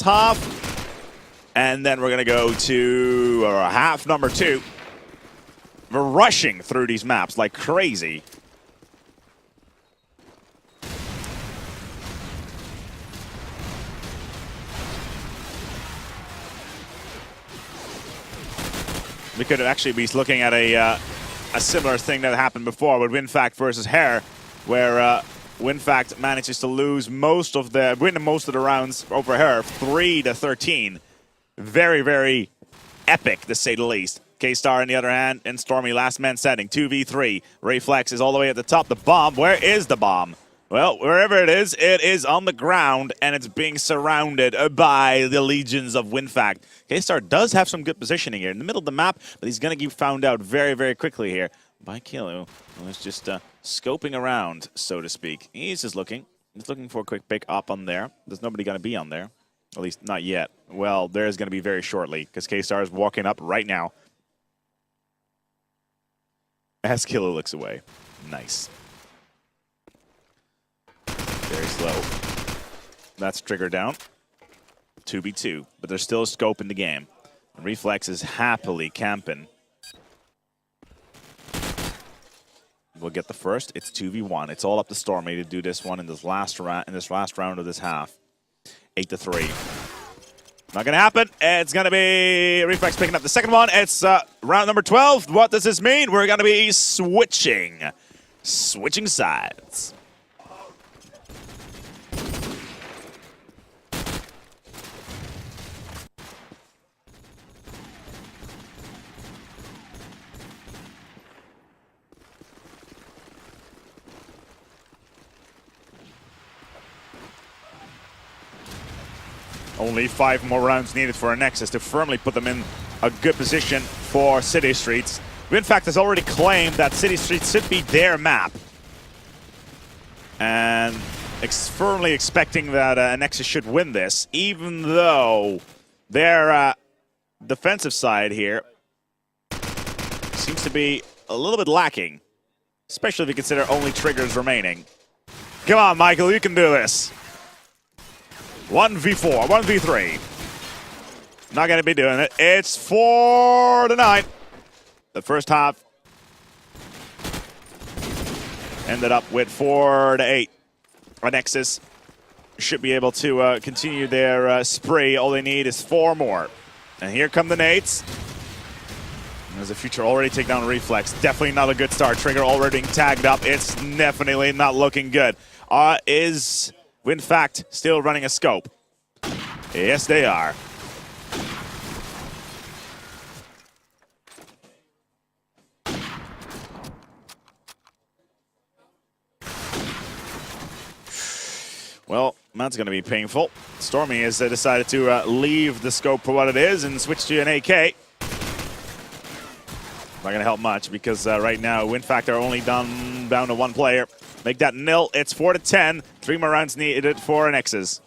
half. And then we're going to go to half number 2. We're rushing through these maps like crazy. We could actually be looking at a similar thing that happened before with WinFakt versus Hair, where WinFakt manages to win most of the rounds over Hair, 3-13. Very, very epic, to say the least. K-Star, on the other hand, and Stormy, last man standing, 2v3. Reflex is all the way at the top. The bomb, where is the bomb? Well, wherever it is on the ground, and it's being surrounded by the legions of WinFakt. K-Star does have some good positioning here in the middle of the map, but he's going to get found out very, very quickly here by Kilo, who is just scoping around, so to speak. He's just looking. He's looking for a quick pick up on there. There's nobody going to be on there, at least not yet. Well, there's going to be very shortly, because K-Star is walking up right now. As Kilo looks away. Nice. Very slow. That's trigger down. 2v2, but there's still a scope in the game. And Reflex is happily camping. We'll get the first. It's 2v1. It's all up to Stormy to do this one in this last round of this half. 8-3. Not gonna happen. It's gonna be Reflex picking up the second one. It's round number 12. What does this mean? We're gonna be switching sides. Only 5 more rounds needed for Anexis to firmly put them in a good position for City Streets. WinFakt has already claimed that City Streets should be their map. And firmly expecting that Anexis should win this, even though their defensive side here seems to be a little bit lacking, especially if you consider only triggers remaining. Come on, Michael, you can do this. 1v4, 1v3. Not going to be doing it. It's 4-9. The first half ended up with 4-8. Anexis should be able to continue their spree. All they need is 4 more. And here come the nades. There's a future already take down Reflex. Definitely not a good start. Trigger already being tagged up. It's definitely not looking good. Is WinFakt still running a scope? Yes, they are. Well, that's going to be painful. Stormy has decided to leave the scope for what it is and switch to an AK. Not going to help much because right now WinFakt are only down to 1 player. Make that nil. It's 4-10. 3 more rounds needed for Anexis.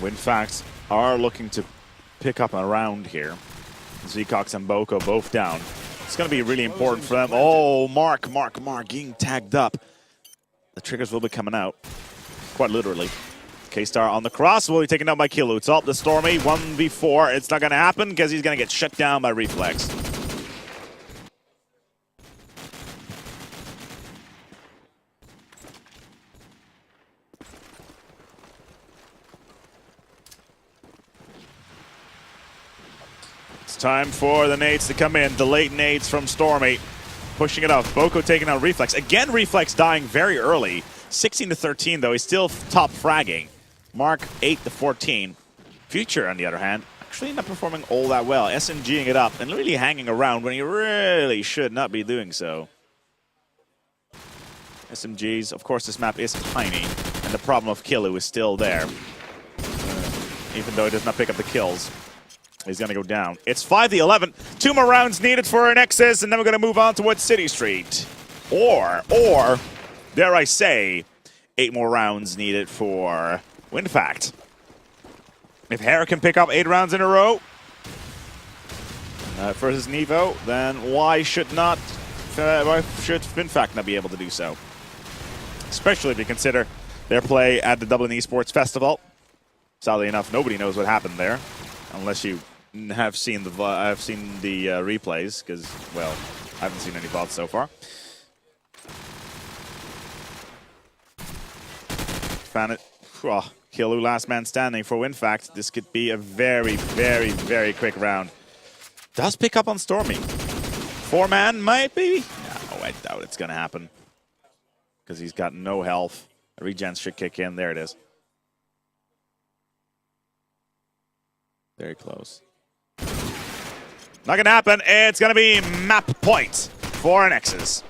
WinFakt are looking to pick up a round here. Zcox and Boko both down. It's going to be really important for them. Oh, Mark getting tagged up. The triggers will be coming out, quite literally. K-Star on the cross will be taken down by Kilo. It's up to Stormy, 1v4. It's not going to happen because he's going to get shut down by Reflex. Time for the nades to come in. The late nades from Stormy. Pushing it off. Boko taking out Reflex. Again, Reflex dying very early. 16-13, though. He's still top fragging. Mark, 8-14. Future, on the other hand, actually not performing all that well. SMGing it up and really hanging around when he really should not be doing so. SMGs. Of course, this map is tiny, and the problem of Killu is still there. Even though he does not pick up the kills, he's going to go down. It's 5-11. 2 more rounds needed for Anexis, and then we're going to move on towards City Street. Or, dare I say, 8 more rounds needed for WinFakt. If Hare can pick up 8 rounds in a row versus Nevo, then why should WinFakt not be able to do so? Especially if you consider their play at the Dublin Esports Festival. Sadly enough, nobody knows what happened there, unless you have seen the replays, because, well, I haven't seen any VODs so far. Found it. Oh, Killu last man standing for WinFakt. This could be a very, very, very quick round. Does pick up on Stormy. 4-man, might be? No, I doubt it's going to happen. Because he's got no health. Regen should kick in. There it is. Very close. Not going to happen. It's going to be map point for Anexis.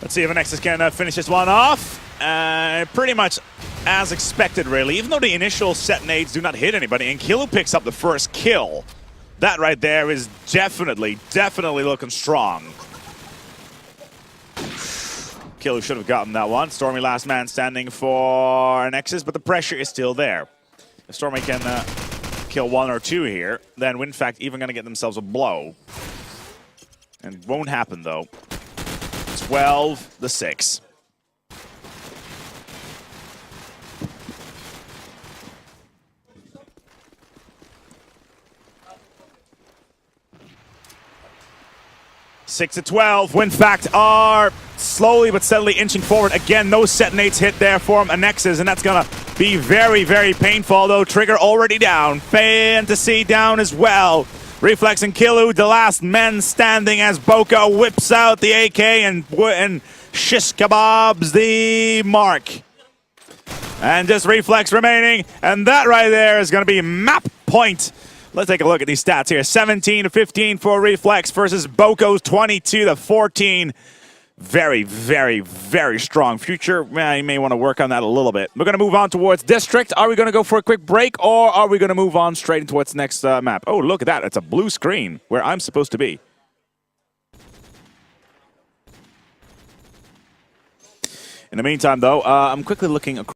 Let's see if Anexis can finish this one off. Pretty much as expected, really. Even though the initial set nades do not hit anybody, and Killu picks up the first kill. That right there is definitely looking strong. Killu should have gotten that one. Stormy last man standing for Anexis, but the pressure is still there. If Stormy can kill 1 or 2 here, then WinFakt even going to get themselves a blow. And won't happen, though. 12-6. Six to 12. WinFakt are slowly but steadily inching forward. Again, no set nades hit there for Anexis, and that's gonna be very, very painful. Though Trigger already down, Fantasy down as well. Reflex and Killu, the last men standing as Boko whips out the AK and shish kebabs the mark. And just Reflex remaining, and that right there is going to be map point. Let's take a look at these stats here. 17-15 for Reflex versus Boko's 22-14. Very, very, very strong future. You may want to work on that a little bit. We're going to move on towards District. Are we going to go for a quick break, or are we going to move on straight into what's next map? Oh, look at that. It's a blue screen where I'm supposed to be. In the meantime, though, I'm quickly looking across.